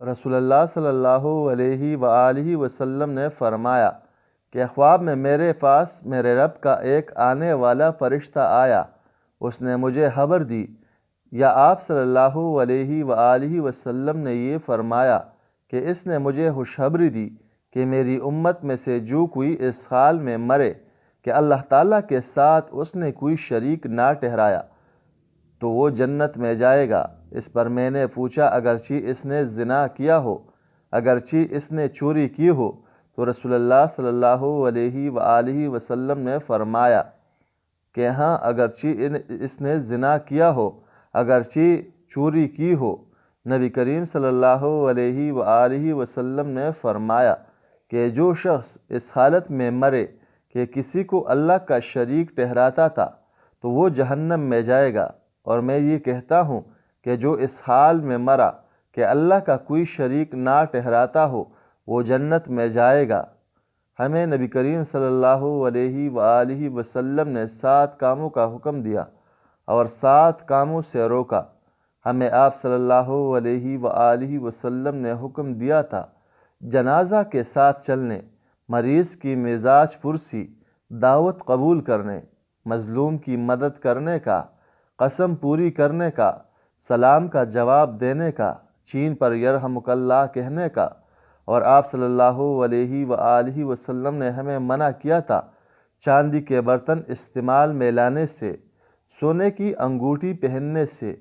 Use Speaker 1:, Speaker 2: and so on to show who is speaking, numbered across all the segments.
Speaker 1: رسول اللہ صلی اللہ علیہ وآلہ وسلم نے فرمایا کہ خواب میں میرے پاس میرے رب کا ایک آنے والا فرشتہ آیا، اس نے مجھے خبر دی، یا آپ صلی اللہ علیہ وآلہ وسلم نے یہ فرمایا کہ اس نے مجھے خوشخبری دی کہ میری امت میں سے جو کوئی اس حال میں مرے کہ اللہ تعالیٰ کے ساتھ اس نے کوئی شریک نہ ٹھہرایا تو وہ جنت میں جائے گا۔ اس پر میں نے پوچھا اگرچہ اس نے زنا کیا ہو، اگرچہ اس نے چوری کی ہو، تو رسول اللہ صلی اللہ علیہ وآلہ وسلم نے فرمایا کہ ہاں، اگرچہ اس نے زنا کیا ہو، اگرچہ چوری کی ہو۔ نبی کریم صلی اللہ علیہ وآلہ وسلم نے فرمایا کہ جو شخص اس حالت میں مرے کہ کسی کو اللہ کا شریک ٹھہراتا تھا تو وہ جہنم میں جائے گا، اور میں یہ کہتا ہوں کہ جو اس حال میں مرا کہ اللہ کا کوئی شریک نہ ٹھہراتا ہو وہ جنت میں جائے گا۔ ہمیں نبی کریم صلی اللہ علیہ وآلہ وسلم نے 7 کاموں کا حکم دیا اور 7 کاموں سے روکا۔ ہمیں آپ صلی اللہ علیہ وآلہ وسلم نے حکم دیا تھا جنازہ کے ساتھ چلنے، مریض کی مزاج پرسی، دعوت قبول کرنے، مظلوم کی مدد کرنے کا، قسم پوری کرنے کا، سلام کا جواب دینے کا، چین پر یرحمک اللہ کہنے کا، اور آپ صلی اللہ علیہ وآلہ وسلم نے ہمیں منع کیا تھا چاندی کے برتن استعمال میں لانے سے، سونے کی انگوٹھی پہننے سے،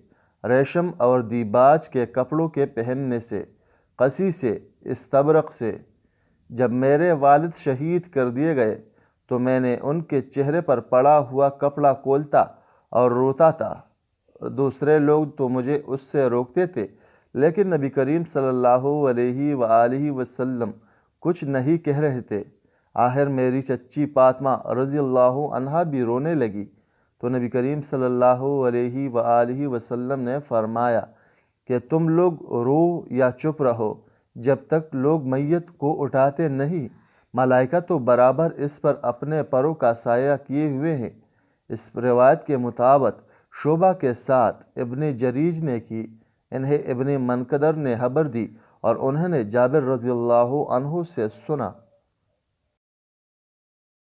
Speaker 1: ریشم اور دیباج کے کپڑوں کے پہننے سے، قصی سے، استبرق سے۔ جب میرے والد شہید کر دیے گئے تو میں نے ان کے چہرے پر پڑا ہوا کپڑا کھولتا اور روتا تھا۔ دوسرے لوگ تو مجھے اس سے روکتے تھے، لیکن نبی کریم صلی اللہ علیہ وآلہ وسلم کچھ نہیں کہہ رہے تھے۔ آخر میری چچی فاطمہ رضی اللہ عنہا بھی رونے لگی تو نبی کریم صلی اللہ علیہ وآلہ وسلم نے فرمایا کہ تم لوگ رو یا چپ رہو جب تک لوگ میت کو اٹھاتے نہیں، ملائکہ تو برابر اس پر اپنے پروں کا سایہ کیے ہوئے ہیں۔ اس روایت کے مطابق شعبہ کے ساتھ ابن جریج نے کی، انہیں ابن منقدر نے خبر دی اور انہوں نے جابر رضی اللہ عنہ سے سنا۔